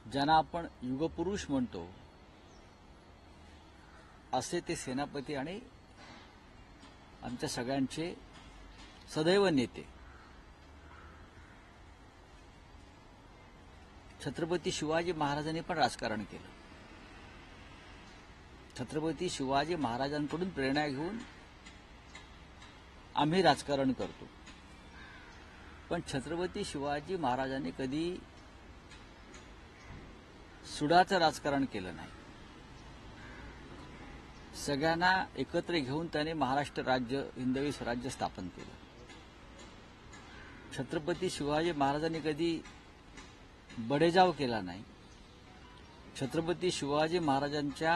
ज्यांना आपण युगपुरुष म्हणतो असे ते सेनापती आणि आमच्या सगळ्यांचे सदैव नेते छत्रपती शिवाजी महाराजांनी पण राजकारण केलं. छत्रपती शिवाजी महाराजांकडून प्रेरणा घेऊन आम्ही राजकारण करतो. पण छत्रपती शिवाजी महाराजांनी कधी सुडाचं राजकारण केलं नाही. सगळ्यांना एकत्र घेऊन त्याने महाराष्ट्र राज्य हिंदवी स्वराज्य स्थापन केलं. छत्रपती शिवाजी महाराजांनी कधी बडेजाव केला नाही. छत्रपती शिवाजी महाराजांच्या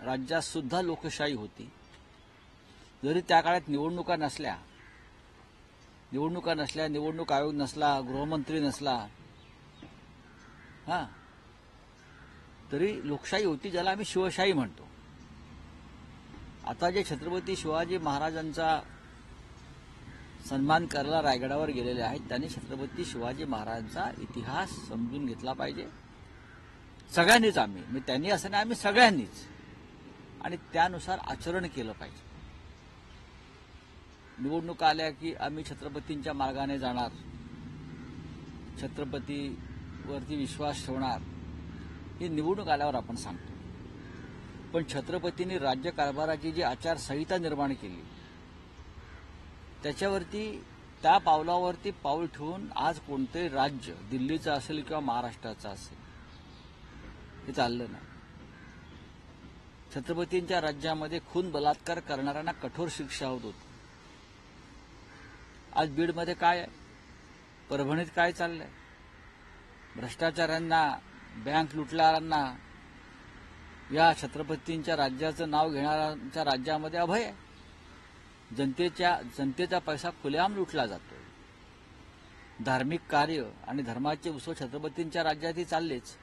राज्यात सुद्धा लोकशाही होती. जरी त्या काळात निवडणुका नसल्या, निवडणूक आयोग नसला, गृहमंत्री नसला, तरी लोकशाही होती, ज्याला आम्ही शिवशाही म्हणतो. आता जे छत्रपती शिवाजी महाराजांचा सन्मान करायला रायगडावर गेलेले आहेत, त्यांनी छत्रपती शिवाजी महाराजांचा इतिहास समजून घेतला पाहिजे. सगळ्यांनीच, मी त्यांनी असं नाही, आम्ही सगळ्यांनीच, आणि त्यानुसार आचरण केलं पाहिजे. निवडणुका आल्या की आम्ही छत्रपतींच्या मार्गाने जाणार, छत्रपतीवरती विश्वास ठेवणार, ही निवडणूक आल्यावर आपण सांगतो. पण छत्रपतींनी राज्यकारभाराची जी आचारसंहिता निर्माण केली, त्याच्यावरती, त्या पावलावरती पाऊल ठेवून आज कोणतंही राज्य, दिल्लीचं असेल किंवा महाराष्ट्राचं असेल, हे चाललं नाही. छत्रपतींच्या राज्यामध्ये खून बलात्कार करणाऱ्यांना कठोर शिक्षा होत होती. आज बीडमध्ये काय आहे, परभणीत काय चाललंय? भ्रष्टाचाऱ्यांना, बँक लुटणाऱ्यांना या छत्रपतींच्या राज्याचं नाव घेणाऱ्यांच्या राज्यामध्ये अभय आहे. जनतेचा पैसा खुलेआम लुटला जातो. धार्मिक कार्य आणि धर्माचे उत्सव छत्रपतींच्या राज्यातही चाललेच.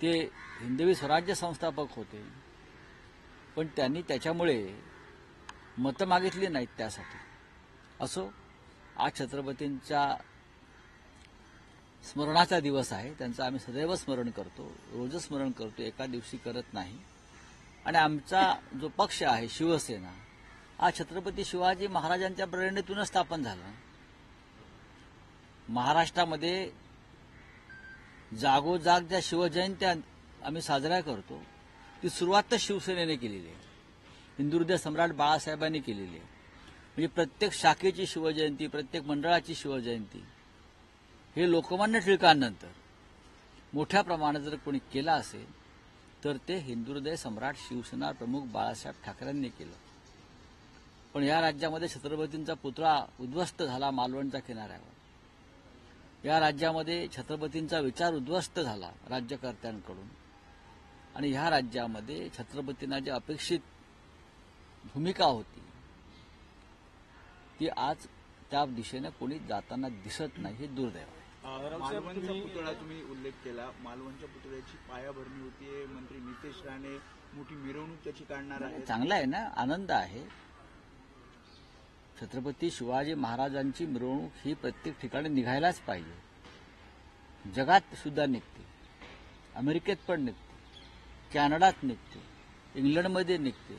ते हिंदवी स्वराज्य संस्थापक होते, पण त्यांनी त्याच्यामुळे मतं मागितली नाहीत त्यासाठी. असो, आज छत्रपतींच्या स्मरणाचा दिवस आहे. त्यांचं आम्ही सदैव स्मरण करतो, रोजच स्मरण करतो, एका दिवशी करत नाही. आणि आमचा जो पक्ष आहे शिवसेना, हा छत्रपती शिवाजी महाराजांच्या प्रेरणेतूनच स्थापन झाला. महाराष्ट्रामध्ये जागोजाग ज्या शिवजयंत्या आम्ही साजऱ्या करतो, ती सुरुवात तर शिवसेनेने केलेली आहे, हिंदुहृदय सम्राट बाळासाहेबांनी केलेली आहे. म्हणजे प्रत्येक शाखेची शिवजयंती, प्रत्येक मंडळाची शिवजयंती हे लोकमान्य टिळकांनंतर मोठ्या प्रमाणात जर कोणी केला असेल तर ते हिंदुहृदय सम्राट शिवसेना प्रमुख बाळासाहेब ठाकरेंनी केलं. पण या राज्यामध्ये छत्रपतींचा पुतळा उद्ध्वस्त झाला मालवणच्या किनाऱ्यावर. या राज्यामध्ये छत्रपतींचा विचार उद्ध्वस्त झाला राज्यकर्त्यांकडून. आणि ह्या राज्यामध्ये छत्रपतींना जी अपेक्षित भूमिका होती, ती आज त्या दिशेने कोणी जाताना दिसत नाही, हे दुर्दैव आहे. मालवणचा पुतळा तुम्ही उल्लेख केला. मालवणच्या पुतळ्याची पायाभरणी होतीये. मंत्री नितेश राणे मोठी मिरवणूक त्याची काढणार आहे. चांगलं आहे ना, आनंद आहे. छत्रपती शिवाजी महाराजांची मिरवणूक ही प्रत्येक ठिकाणी निघायलाच पाहिजे. जगात सुद्धा निघते, अमेरिकेत पण निघते, कॅनडात निघते, इंग्लंडमध्ये निघते.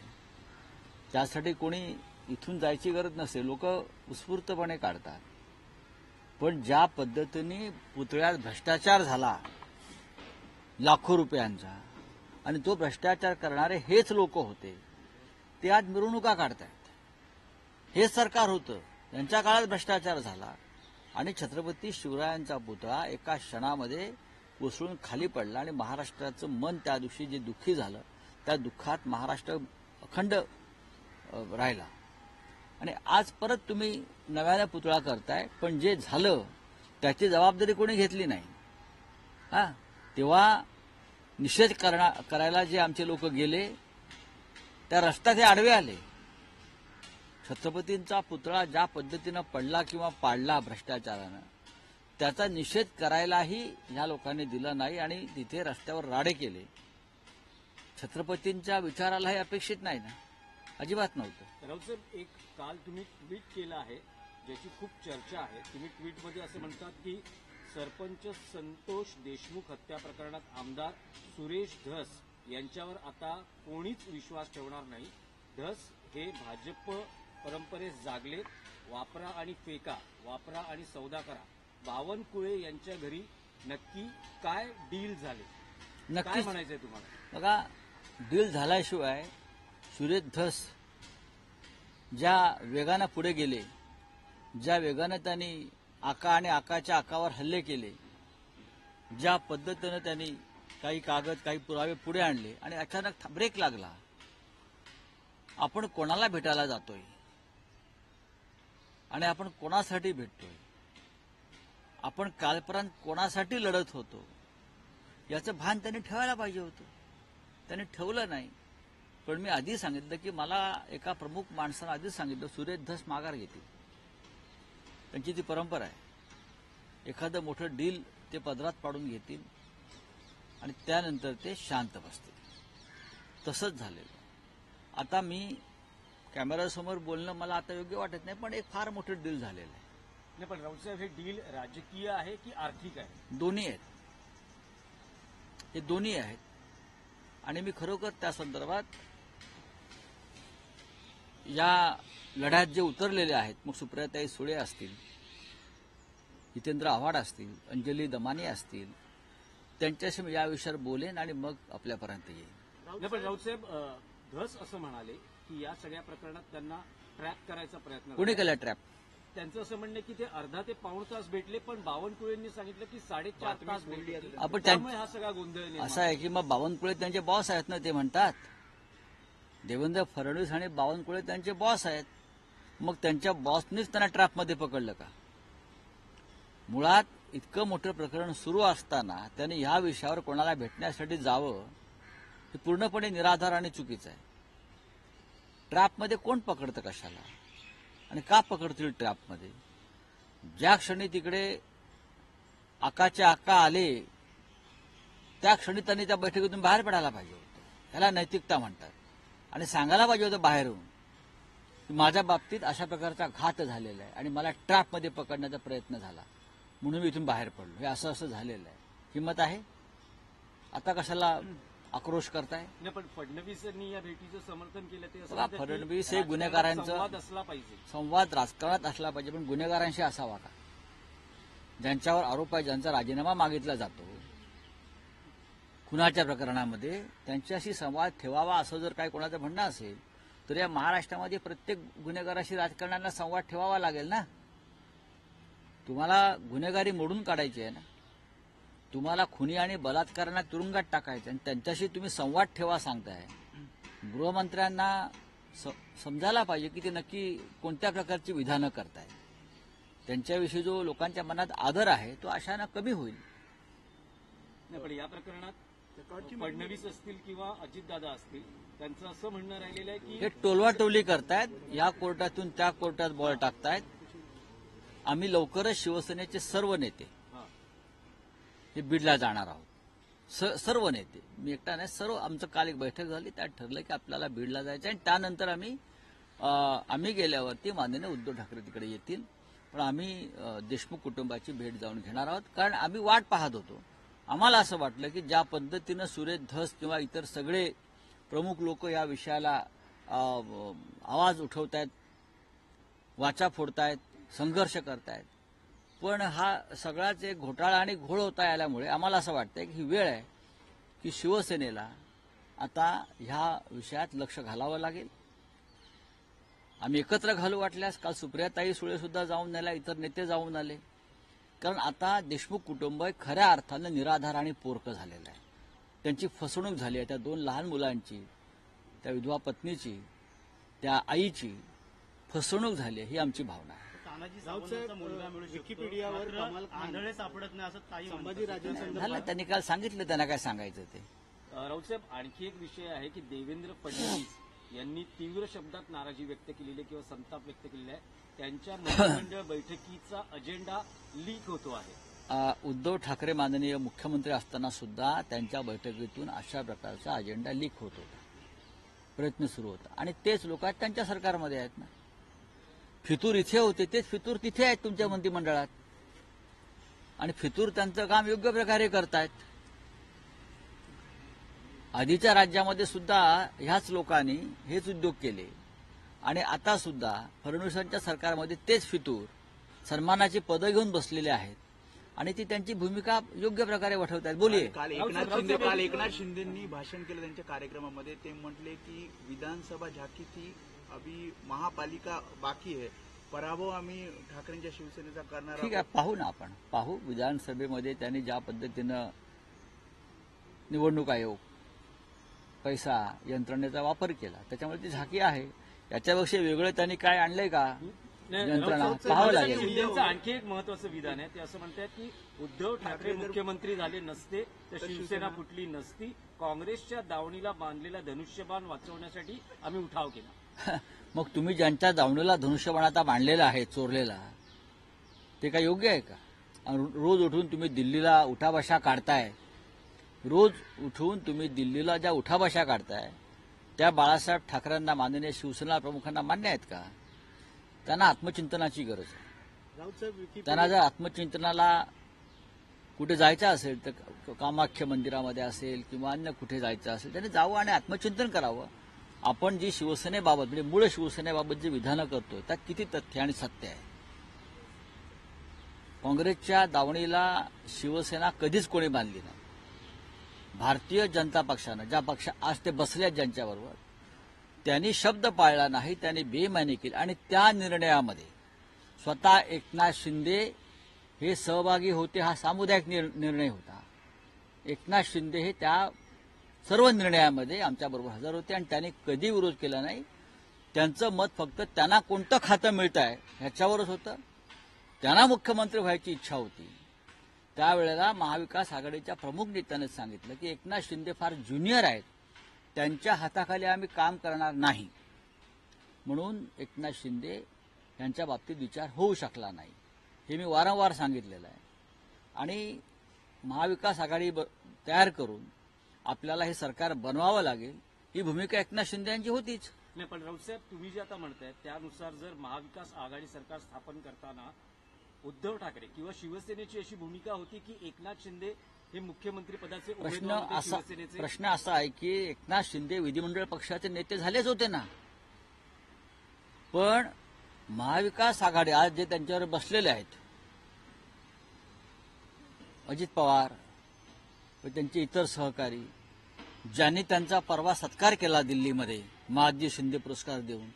त्यासाठी कोणी इथून जायची गरज नसते, लोक उत्स्फूर्तपणे काढतात. पण ज्या पद्धतीने पुतळ्यात भ्रष्टाचार झाला लाखो रुपयांचा, आणि तो भ्रष्टाचार करणारे हेच लोक होते, ते आज मिरवणुका काढतायत. हे सरकार होतं, यांच्या काळात भ्रष्टाचार झाला आणि छत्रपती शिवरायांचा पुतळा एका क्षणामध्ये कोसळून खाली पडला. आणि महाराष्ट्राचं मन त्या दिवशी जे दुःखी झालं, त्या दुःखात महाराष्ट्र अखंड राहिला. आणि आज परत तुम्ही नव्याने पुतळा करताय, पण जे झालं त्याची जबाबदारी कोणी घेतली नाही. तेव्हा निषेध करायला जे आमचे लोक गेले, त्या रस्त्यात हे आडवे आले. छत्रपतींचा पुतळा ज्या पद्धतीनं पडला किंवा पाडला भ्रष्टाचारानं, त्याचा निषेध करायलाही ह्या लोकांनी दिला नाही आणि तिथे रस्त्यावर राडे केले. छत्रपतींच्या विचाराला हे अपेक्षित नाही ना, अजिबात नव्हतं. राऊत साहेब, एक काल तुम्ही ट्विट केलं आहे ज्याची खूप चर्चा आहे. तुम्ही ट्विटमध्ये असं म्हणतात की सरपंच संतोष देशमुख हत्या प्रकरणात आमदार सुरेश धस यांच्यावर आता कोणीच विश्वास ठेवणार नाही. धस हे भाजप परंपरेस जागले. वापरा आणि फेका, वापरा आणि सौदा करा. बावनकुळे यांच्या घरी नक्की काय डील झाले, काय नक्कीच म्हणायचंय तुम्हाला? बघा, डील झाल्याशिवाय सुरेश धस ज्या वेगानं पुढे गेले, ज्या वेगानं त्यांनी आका आणि आकाच्या आकावर हल्ले केले, ज्या पद्धतीनं त्यांनी काही कागद काही पुरावे पुढे आणले आणि अचानक ब्रेक लागला. आपण कोणाला भेटायला जातोय आणि आपण कोणासाठी भेटतोय, आपण कालपर्यंत कोणासाठी लढत होतो, याचं भान त्यांनी ठेवायला पाहिजे होतं. त्यांनी ठेवलं नाही. पण मी आधी सांगितलं की मला एका प्रमुख माणसानं आधीच सांगितलं, सुरेश धस माघार घेतील. त्यांची ती परंपरा आहे. एखादं मोठं डील ते पदरात पाडून घेतील आणि त्यानंतर ते शांत बसतील. तसंच झालेलं. आता मी कॅमेऱ्यासमोर बोलणं मला आता योग्य वाटत नाही, पण एक फार मोठं डील झालेलं आहे. नाही, पण राऊतसाहेब, हे डील राजकीय आहे की आर्थिक आहे? दोन्ही आहेत. हे दोन्ही आहेत. आणि मी खरोखर त्या संदर्भात या लढ्यात जे उतरलेले आहेत, मग सुप्रियाताई सुळे असतील, जितेंद्र आव्हाड असतील, अंजली दमानी असतील, त्यांच्याशी मी या विषयावर बोलेन आणि मग आपल्यापर्यंत येईन. नाही, पण राऊतसाहेब, धस असं म्हणाले की या सगळ्या प्रकरणात त्यांना ट्रॅप करायचा प्रयत्न कोणी झाला. केला ट्रॅप? त्यांचं असं म्हणणं आहे की ते अर्धा ते पाऊण तास भेटले, पण बावनकुळेंनी सांगितलं की 4.5 तास भेटले. आपण त्यामुळे हा सगळा गोंधळ निर्माण असं आहे की मग बावनकुळे त्यांचे बॉस आहेत ना, ते म्हणतात. देवेंद्र फडणवीस आणि बावनकुळे त्यांचे बॉस आहेत. मग त्यांच्या बॉसनीच त्यांना ट्रॅपमध्ये पकडलं का? मुळात इतकं मोठं प्रकरण सुरू असताना त्यांनी ह्या विषयावर कोणाला भेटण्यासाठी जावं, हे पूर्णपणे निराधार आणि चुकीचं आहे. ट्रॅपमध्ये कोण पकडतं कशाला आणि का पकडतील ट्रॅपमध्ये? ज्या क्षणी तिकडे आकाचे आका आले, त्या क्षणी त्यांनी त्या बैठकीतून बाहेर पडायला पाहिजे होतं. ह्याला नैतिकता म्हणतात. आणि सांगायला पाहिजे होतं बाहेरून की माझ्या बाबतीत अशा प्रकारचा घात झालेला आहे आणि मला ट्रॅपमध्ये पकडण्याचा प्रयत्न झाला, म्हणून मी इथून बाहेर पडलो. हे असं असं झालेलं आहे. हिंमत आहे? आता कशाला आक्रोश करताय? नाही, पण फडणवीसांनी या भेटीचं समर्थन केलं. ते असं बघा, म्हणतात की फडणवीस हे राजकारणात गुन्हेगारांचं संवाद असला पाहिजे. संवाद राजकारणात असला पाहिजे, पण गुन्हेगारांशी असावा का? ज्यांच्यावर आरोप आहे, ज्यांचा राजीनामा मागितला जातो खुनाच्या प्रकरणामध्ये, त्यांच्याशी संवाद ठेवावा असं जर काही कोणाचं म्हणणं असेल तर या महाराष्ट्रामध्ये प्रत्येक गुन्हेगाराशी राजकारण्यांना संवाद ठेवावा लागेल ना. तुम्हाला गुन्हेगारी मोडून काढायची आहे ना, तुम्हाला खुनी आणि बलात्कारांना तुरुंगात टाकायचं आणि त्यांच्याशी तुम्ही संवाद ठेवा सांगताय. गृहमंत्र्यांना समजायला पाहिजे की ते नक्की कोणत्या प्रकारची विधानं करताय. त्यांच्याविषयी जो लोकांच्या मनात आदर आहे तो अशानं कमी होईल. नाही, पण या प्रकरणात फडणवीस असतील किंवा अजितदादा असतील, त्यांचं असं म्हणणं राहिलेलं आहे की हे टोलवाटोली करतायत, या कोर्टातून त्या कोर्टात बॉल टाकतायत. आम्ही लवकरच शिवसेनेचे सर्व नेते हा, हे बीडला जाणार आहोत. सर्व नेते, मी एकटा नाही, सर्व. आमचं काल एक बैठक झाली, त्यात ठरलं की आपल्याला बीडला जायचं आणि त्यानंतर आम्ही गेल्यावरती माननीय उद्धव ठाकरे तिकडे येतील. पण आम्ही देशमुख कुटुंबाची भेट जाऊन घेणार आहोत, कारण आम्ही वाट पाहत होतो. आम्हाला असं वाटलं की ज्या पद्धतीनं सुरेश धस किंवा इतर सगळे प्रमुख लोक या विषयाला आवाज उठवतायत, वाचा फोडतायत, संघर्ष करतायत, पण हा सगळाच एक घोटाळा आणि घोळ होता आल्यामुळे आम्हाला असं वाटतंय की ही वेळ आहे की शिवसेनेला आता ह्या विषयात लक्ष घालावं लागेल. आम्ही एकत्र घालू वाटल्यास. काल सुप्रियाताई सुळे सुद्धा जाऊन आल्या, इतर नेते जाऊन आले. कारण आता देशमुख कुटुंब खऱ्या अर्थानं निराधार आणि पोरकं झालेलं आहे. त्यांची फसवणूक झाली आहे. त्या 2 लहान मुलांची, त्या विधवा पत्नीची, त्या आईची फसवणूक झाली आहे, ही आमची भावना आहे. विकिपीडियावर कमाल आंधळे सापडत नाही असं ताई झालं, त्यांनी काल सांगितलं त्यांना काय सांगायचं ते. राऊतसाहेब, आणखी एक विषय आहे की देवेंद्र फडणवीस यांनी तीव्र शब्दात नाराजी व्यक्त केलेली किंवा संताप व्यक्त केलेला आहे. त्यांच्या मंत्रिमंडळ बैठकीचा अजेंडा लीक होतो आहे. उद्धव ठाकरे माननीय मुख्यमंत्री असताना सुद्धा त्यांच्या बैठकीतून अशा प्रकारचा अजेंडा लीक होत होता, प्रयत्न सुरू होता. आणि तेच लोक आहेत त्यांच्या सरकारमध्ये आहेत ना. फितूर इथे होते, तेच फितूर तिथे आहेत तुमच्या मंत्रिमंडळात. आणि फितूर त्यांचं काम योग्य प्रकारे करतायत. आधीच्या राज्यामध्ये सुद्धा ह्याच लोकांनी हेच उद्योग केले आणि आता सुद्धा फडणवीसांच्या सरकारमध्ये तेच फितूर सन्मानाची पदं घेऊन बसलेले आहेत आणि ती त्यांची भूमिका योग्य प्रकारे वठवतात. बोलिये. काल एकनाथ शिंदेंनी भाषण केलं त्यांच्या कार्यक्रमामध्ये. ते म्हटले की विधानसभा झाकी थी, अभी महापालिका बाकी है, पराभव आम्ही ठाकरेंच्या शिवसेनेचा करणार ठीक आहे, पाहू ना आपण पाहू. विधानसभेमध्ये त्यांनी ज्या पद्धतीनं निवडणूक आयोग पैसा यंत्रणेचा वापर केला त्याच्यामुळे ती झाकी आहे. याच्यापेक्षा वेगळं त्यांनी काय आणलंय का यंत्रणा पाहावं लागेल. शिंदेचं आणखी एक महत्वाचं विधान आहे. ते असं म्हणतात की उद्धव ठाकरे मुख्यमंत्री झाले नसते तर शिवसेना फुटली नसती. काँग्रेसच्या दावणीला बांधलेला धनुष्यबाण वाचवण्यासाठी आम्ही उठाव केला. मग तुम्ही ज्यांच्या दावणीला धनुष्यबाण आता बांधलेला आहे चोरलेला, ते काय योग्य आहे का? रोज उठून तुम्ही दिल्लीला उठाबशा काढताय, रोज उठून तुम्ही दिल्लीला ज्या उठाबशा काढताय त्या बाळासाहेब ठाकरेंना माननीय शिवसेना प्रमुखांना मान्य आहेत का? त्यांना आत्मचिंतनाची गरज आहे. त्यांना जर आत्मचिंतनाला कुठे जायचं असेल तर कामाख्य मंदिरामध्ये असेल किंवा अन्य कुठे जायचं असेल त्यांनी जावं आणि आत्मचिंतन करावं. आपण जी शिवसेनेबाबत म्हणजे मूळ शिवसेनेबाबत जी विधानं करतोय त्यात किती तथ्य आणि सत्य आहे. काँग्रेसच्या दावणीला शिवसेना कधीच कोणी बांधली नाही. भारतीय जनता पक्षानं ज्या पक्ष आज ते बसल्यात ज्यांच्याबरोबर त्यांनी शब्द पाळला नाही, त्यांनी बेईमानी केली आणि त्या निर्णयामध्ये स्वतः एकनाथ शिंदे हे सहभागी होते. हा सामुदायिक निर्णय होता. एकनाथ शिंदे हे त्या सर्व निर्णयामध्ये आमच्याबरोबर हजर होते आणि त्यांनी कधी विरोध केला नाही. त्यांचं मत फक्त त्यांना कोणतं खातं मिळत आहे ह्याच्यावरच होतं. त्यांना मुख्यमंत्री व्हायची इच्छा होती. त्यावेळेला महाविकास आघाडीच्या प्रमुख नेत्याने सांगितलं की एकनाथ शिंदे फार ज्युनियर आहेत, त्यांच्या हाताखाली आम्ही काम करणार नाही. म्हणून एकनाथ शिंदे यांच्या बाबतीत विचार होऊ शकला नाही. हे मी वारंवार सांगितलेलं आहे. आणि महाविकास आघाडी तयार करून आपल्याला हे सरकार बनवावं लागेल ही भूमिका एकनाथ शिंदे यांची होतीच. नाही, पण राऊतसाहेब तुम्ही जे आता म्हणताय त्यानुसार जर महाविकास आघाडी सरकार स्थापन करताना उद्धव ठाकरे किंवा शिवसेनेची अशी भूमिका होती की एकनाथ शिंदे हे मुख्यमंत्री पदाचे उमेदवार होते शिवसेनेचे. प्रश्न असा आहे की एकनाथ शिंदे विधिमंडळ पक्षाचे नेते झालेच होते ना, पण महाविकास आघाडी आज जे त्यांच्यावर बसलेले आहेत अजित पवार व त्यांचे इतर सहकारी ज्यांनी त्यांचा परवा सत्कार केला दिल्लीमध्ये महादजी शिंदे पुरस्कार देऊन,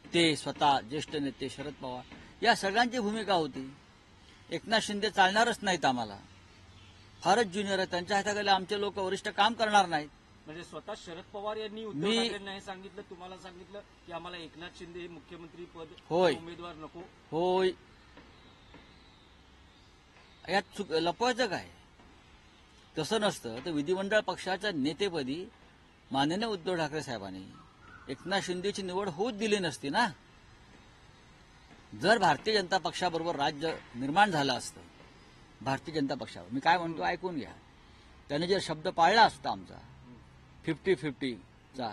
ते स्वतः ज्येष्ठ नेते शरद पवार, या सगळ्यांची भूमिका होती. एकनाथ शिंदे चालणारच नाहीत, आम्हाला फारच ज्युनियर आहे, त्यांच्या हाताखाली आमचे लोक वरिष्ठ काम करणार नाहीत. म्हणजे स्वतः शरद पवार यांनी उद्धव ठाकरेंना हे सांगितलं, तुम्हाला सांगितलं की आम्हाला एकनाथ शिंदे हे मुख्यमंत्री पद उमेदवार नको. होय, यात लपवायचं काय? तसं नसतं तर विधिमंडळ पक्षाच्या नेतेपदी माननीय उद्धव ठाकरे साहेबांनी एकनाथ शिंदेची निवड होऊच दिली नसती ना. जर भारतीय जनता पक्षाबरोबर राज्य निर्माण झालं असतं, भारतीय जनता पक्षावर, मी काय म्हणतो ऐकून घ्या, त्याने जर शब्द पाळला असता आमचा 50-50चा,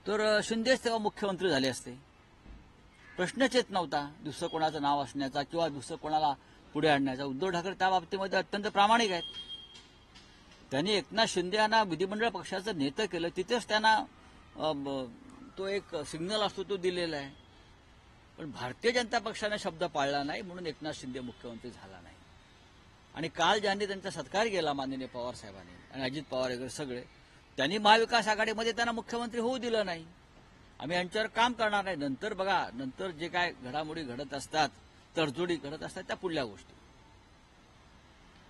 तर शिंदेच तेव्हा मुख्यमंत्री झाले असते. प्रश्नच येत नव्हता दुसरं कोणाचं नाव असण्याचा किंवा दुसरं कोणाला पुढे आणण्याचा. उद्धव ठाकरे त्या बाबतीमध्ये अत्यंत प्रामाणिक आहेत. त्यांनी एकनाथ शिंदे यांना विधिमंडळ पक्षाचं नेतं केलं, तिथेच त्यांना तो एक सिग्नल असतो तो दिलेला आहे. पण भारतीय जनता पक्षाने शब्द पाळला नाही म्हणून एकनाथ शिंदे मुख्यमंत्री झाला नाही. आणि काल ज्यांनी त्यांचा सत्कार केला माननीय पवार साहेबांनी आणि अजित पवार वगैरे सगळे, त्यांनी महाविकास आघाडीमध्ये त्यांना मुख्यमंत्री होऊ दिलं नाही. आम्ही यांच्यावर काम करणार नाही. नंतर बघा, नंतर जे काय घडामोडी घडत असतात, तडजोडी घडत असतात, त्या पुढल्या गोष्टी.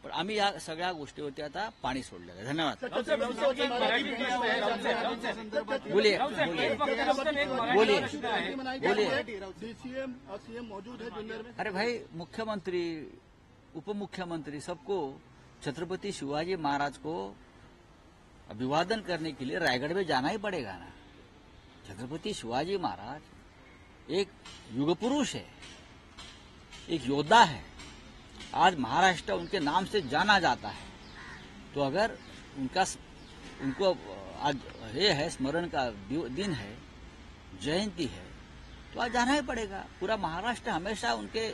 पण आम्ही या सगळ्या गोष्टीवरती आता पाणी सोडलेलं आहे. धन्यवाद. बोलिए अरे भाई, मुख्यमंत्री उपमुख्यमंत्री सबको छत्रपति शिवाजी महाराज को अभिवादन करने के लिए रायगढ़ में जाना ही पड़ेगा ना. छत्रपति शिवाजी महाराज एक युग पुरुष है, एक योद्धा है. आज महाराष्ट्र उनके नाम से जाना जाता है. तो अगर उनको आज ये है, स्मरण का दिन है, जयंती है, तो आज जाना ही पड़ेगा. पूरा महाराष्ट्र हमेशा उनके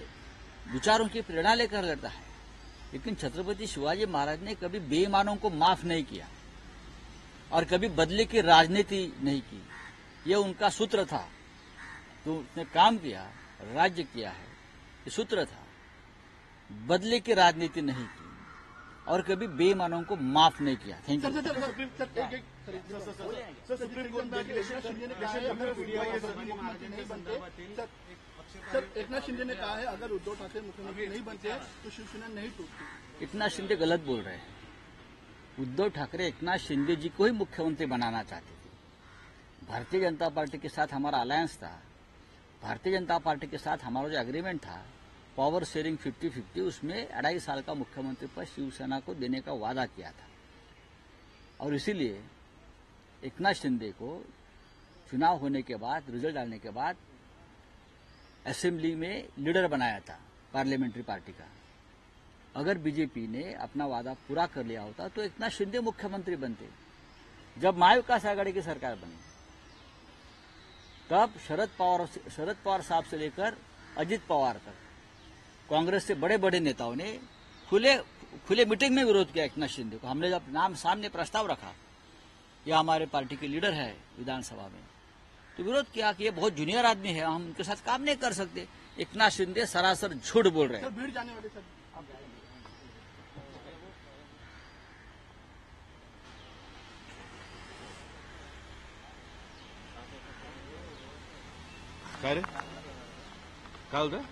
विचारों की प्रेरणा लेकर लड़ता है. लेकिन छत्रपति शिवाजी महाराज ने कभी बेईमानों को माफ नहीं किया और कभी बदले की राजनीति नहीं की। यह उनका सूत्र था, तो उसने काम किया, राज्य किया है, ये सूत्र था। बदले की राजनीति नहीं की और कभी बेईमानों को माफ नहीं किया। Thank you. सुप्रीम कोर्ट में एकनाथ शिंदे ने कहा है अगर मुख्यमंत्री नहीं बनते, सर एकनाथ शिंदे ने कहा है अगर उद्धव ठाकरे मुख्यमंत्री नहीं बनते तो शिवसेना नहीं टूटती। एकनाथ शिंदे गलत बोल रहे हैं। उद्धव ठाकरे एकनाथ शिंदे जी को ही मुख्यमंत्री बनाना चाहते थे। भारतीय जनता पार्टी के साथ हमारा अलायंस था। भारतीय जनता पार्टी के साथ हमारा जो एग्रीमेंट था, पावर शेयरिंग 50-50, उसमें 2.5 साल का मुख्यमंत्री पद शिवसेना को देने का वादा किया था। और इसीलिए एकनाथ शिंदे को चुनाव होने के बाद, रिजल्ट आने के बाद असेंबली में लीडर बनाया था पार्लियामेंट्री पार्टी का। अगर बीजेपी ने अपना वादा पूरा कर लिया होता तो एकनाथ शिंदे मुख्यमंत्री बनते। जब महाविकास आघाड़ी की सरकार बनी तब शरद पवार साहब से लेकर अजित पवार तक कांग्रेस से बड़े बड़े नेताओं ने खुले मीटिंग में विरोध किया एकनाथ शिंदे को। हमने जब नाम सामने प्रस्ताव रखा, यह हमारे पार्टी के लीडर है विधानसभा में, तो विरोध किया कि ये बहुत जूनियर आदमी है, हम उनके साथ काम नहीं कर सकते। एकनाथ शिंदे सरासर झूठ बोल रहे हैं। सर भीड़ जाने वाले सर काय रे? काय होतं?